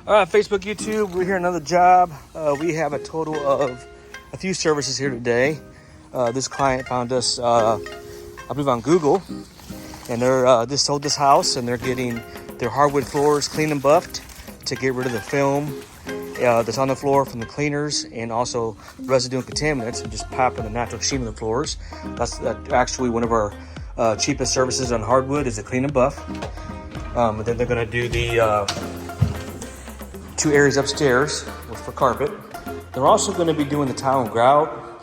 All right, Facebook, YouTube, we're here another job. We have a total of a few services here today. This client found us, I believe, on Google, and they're just sold this house, and they're getting their hardwood floors cleaned and buffed to get rid of the film that's on the floor from the cleaners, and also residue and contaminants, and just popping the natural sheen of the floors. That's actually one of our cheapest services on hardwood, is the clean and buff. And then they're going to do the two areas upstairs for carpet. They're also going to be doing the tile and grout,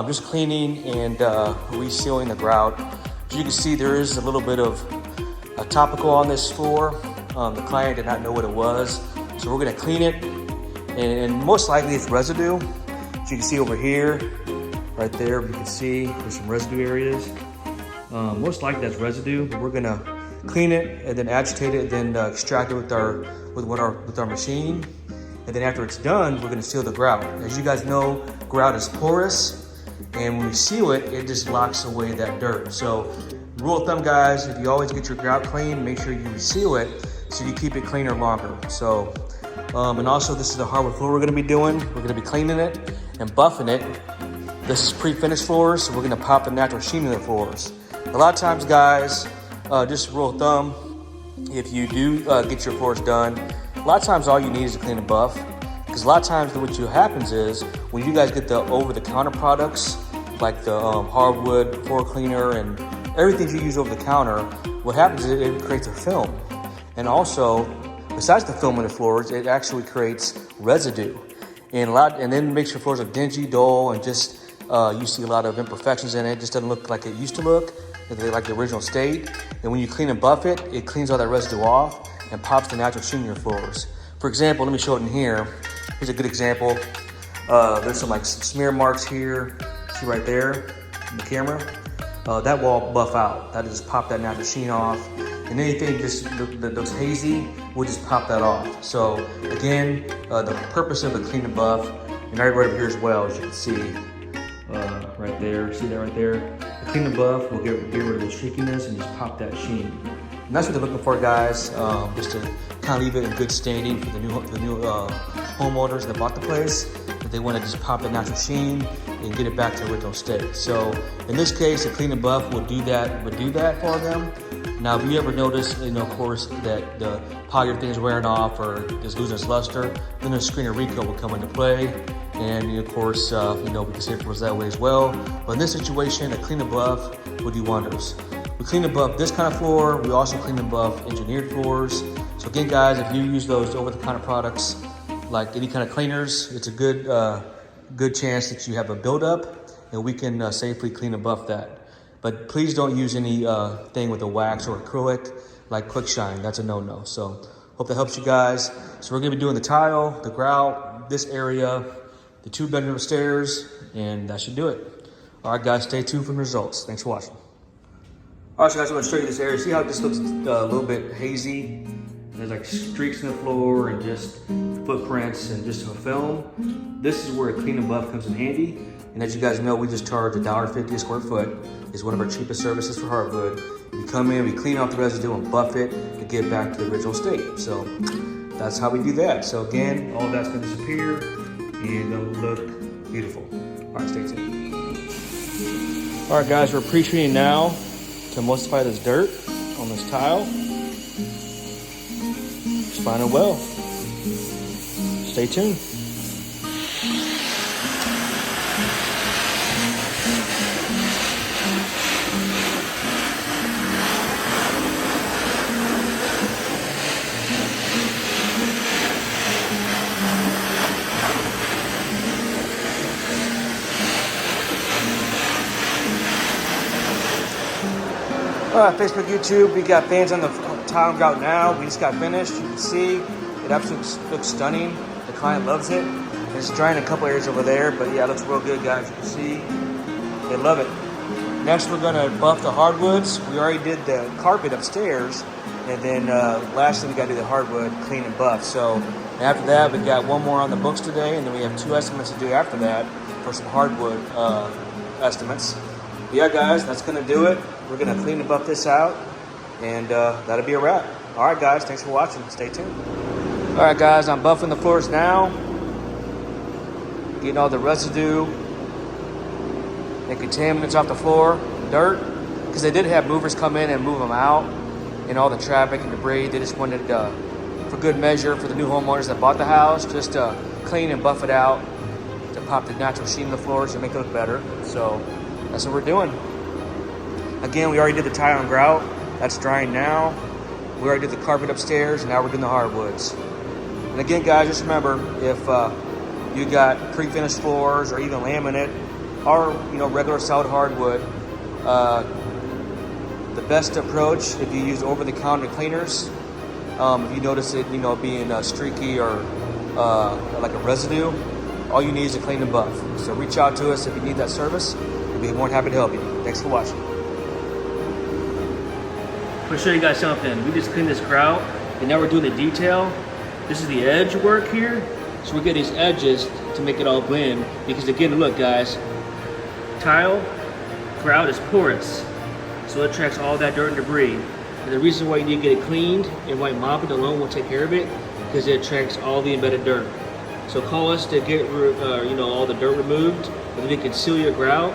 just cleaning and resealing the grout. As you can see, there is a little bit of a topical on this floor. The client did not know what it was, so we're going to clean it, and most likely it's residue. As you can see over here, right there, you can see there's some residue areas. Most likely that's residue, but we're going to clean it and then agitate it, and then extract it with our machine. And then after it's done, we're going to seal the grout. As you guys know, grout is porous, and when we seal it, it just locks away that dirt. So rule of thumb, guys, if you always get your grout clean, make sure you reseal it so you keep it cleaner longer. So and also, this is the hardwood floor we're going to be doing. We're going to be cleaning it and buffing it. This is pre-finished floors, so we're going to pop the natural sheen in the floors. A lot of times, guys, just rule of thumb, if you do get your floors done, a lot of times all you need is a clean and buff. Because a lot of times what happens is, when you guys get the over-the-counter products, like the hardwood floor cleaner and everything you use over the counter, what happens is it creates a film. And also, besides the film in the floors, it actually creates residue. And then makes your floors look dingy, dull, and just you see a lot of imperfections in it. It just doesn't look like it used to look, like the original state. And when you clean and buff it, it cleans all that residue off and pops the natural sheen in your floors. For example, let me show it in here. Here's a good example. There's some smear marks here. See right there in the camera? That will all buff out. That'll just pop that natural sheen off. And anything that looks hazy, we'll just pop that off. So again, the purpose of the clean and buff, and right over here as well, as you can see, right there, see that right there? The clean and buff will get rid of the streakiness and just pop that sheen. And that's what they're looking for, guys, just to kind of leave it in good standing for the new homeowners that bought the place. If they want to just pop the natural sheen and get it back to original state. So in this case, a clean and buff would do that for them. Now, if you ever notice, of course, that the polyurethane is wearing off or is losing its luster, then the screen of Recoat will come into play. And of course, we can save floors that way as well. But in this situation, a clean and buff will do wonders. We clean and buff this kind of floor. We also clean and buff engineered floors. So again, guys, if you use those over-the-counter products, like any kind of cleaners, it's a good chance that you have a buildup, and we can safely clean and buff that. But please don't use any thing with a wax or acrylic like Quick Shine. That's a no-no. So hope that helps you guys. So we're gonna be doing the tile, the grout, this area, the two bedroom upstairs, and that should do it. All right, guys, stay tuned for the results. Thanks for watching. All right, so guys, I'm gonna show you this area. See how it just looks a little bit hazy? There's like streaks in the floor and just footprints and just a film. This is where a clean and buff comes in handy. And as you guys know, we just charge $1.50 a square foot. It's one of our cheapest services for hardwood. We come in, we clean off the residue and buff it to get back to the original state. So that's how we do that. So again, all of that's gonna disappear and it'll look beautiful. All right, stay tuned. All right, guys, we're pre-treating now to emulsify this dirt on this tile. It's fine and well. Stay tuned. All right, Facebook, YouTube, we got fans on the tile and grout now. We just got finished. You can see it absolutely looks stunning. The client loves it. It's drying in a couple areas over there, but yeah, it looks real good, guys. You can see they love it. Next, we're gonna buff the hardwoods. We already did the carpet upstairs, and then lastly, we gotta do the hardwood clean and buff. So after that, we got one more on the books today, and then we have 2 estimates to do after that for some hardwood estimates. But yeah, guys, that's gonna do it. We're gonna clean and buff this out, and that'll be a wrap. All right, guys, thanks for watching. Stay tuned. All right, guys, I'm buffing the floors now. Getting all the residue and contaminants off the floor, dirt, because they did have movers come in and move them out, and all the traffic and debris. They just wanted, for good measure, for the new homeowners that bought the house, just to clean and buff it out, to pop the natural sheen in the floors to make it look better. So that's what we're doing. Again, we already did the tile and grout. That's drying now. We already did the carpet upstairs, and now we're doing the hardwoods. And again, guys, just remember, if you got pre-finished floors or even laminate or regular solid hardwood, the best approach, if you use over-the-counter cleaners, if you notice it being streaky or like a residue, all you need is a clean and buff. So reach out to us if you need that service. We'll be more than happy to help you. Thanks for watching. I'm going to show you guys something. We just cleaned this grout, and now we're doing the detail. This is the edge work here. So we're getting these edges to make it all blend. Because again, look guys, tile, grout is porous. So it attracts all that dirt and debris. And the reason why you need to get it cleaned and why mopping alone will take care of it, because it attracts all the embedded dirt. So call us to get all the dirt removed, and then we can seal your grout.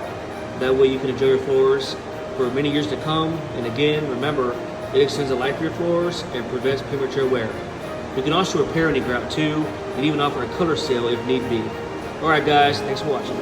That way you can enjoy your floors for many years to come. And again, remember, it extends the life of your floors and prevents premature wear. We can also repair any grout too, and even offer a color seal if need be. All right, guys, thanks for watching.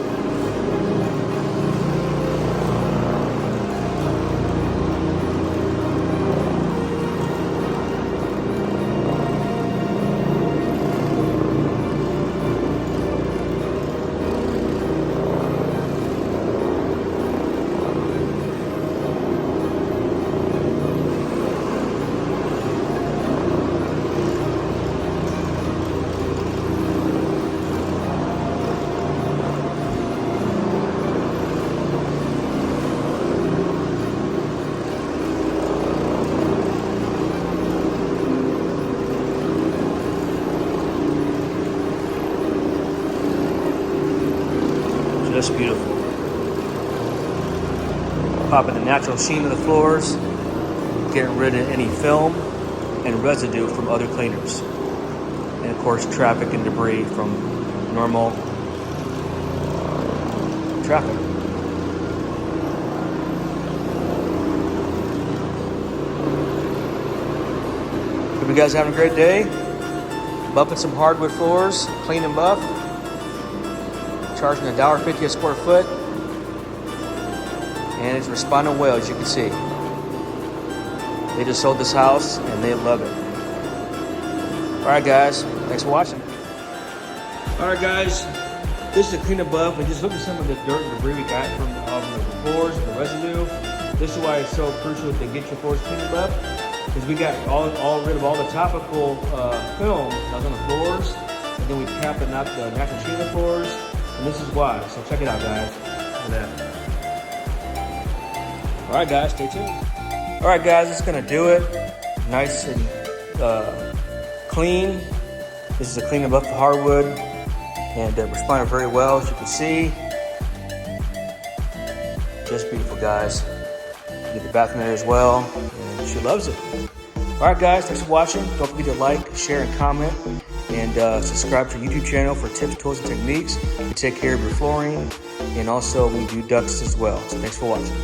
Just beautiful. Popping the natural sheen of the floors, getting rid of any film and residue from other cleaners. And of course, traffic and debris from normal traffic. Hope you guys having a great day. Buffing some hardwood floors, clean and buff. Charging $1.50 a square foot, and it's responding well, as you can see. They just sold this house and they love it. All right, guys, thanks for watching. All right, guys, this is a clean and buff. We just look at some of the dirt and debris we got from the floors, the residue. This is why it's so crucial to get your floors clean and buff, because we got all rid of all the topical film that was on the floors, and then we capped the natural sheen of the floors. And this is why, so check it out, guys. Look at that. All right, guys, stay tuned. All right, guys, it's gonna do it. Nice and clean. This is a clean and buff hardwood, and responded very well, as you can see. Just beautiful, guys. Get the bathroom there as well, and she loves it. All right, guys, thanks for watching. Don't forget to like, share, and comment. And subscribe to our YouTube channel for tips, tools, and techniques to take care of your flooring. And also, we do ducts as well. So thanks for watching.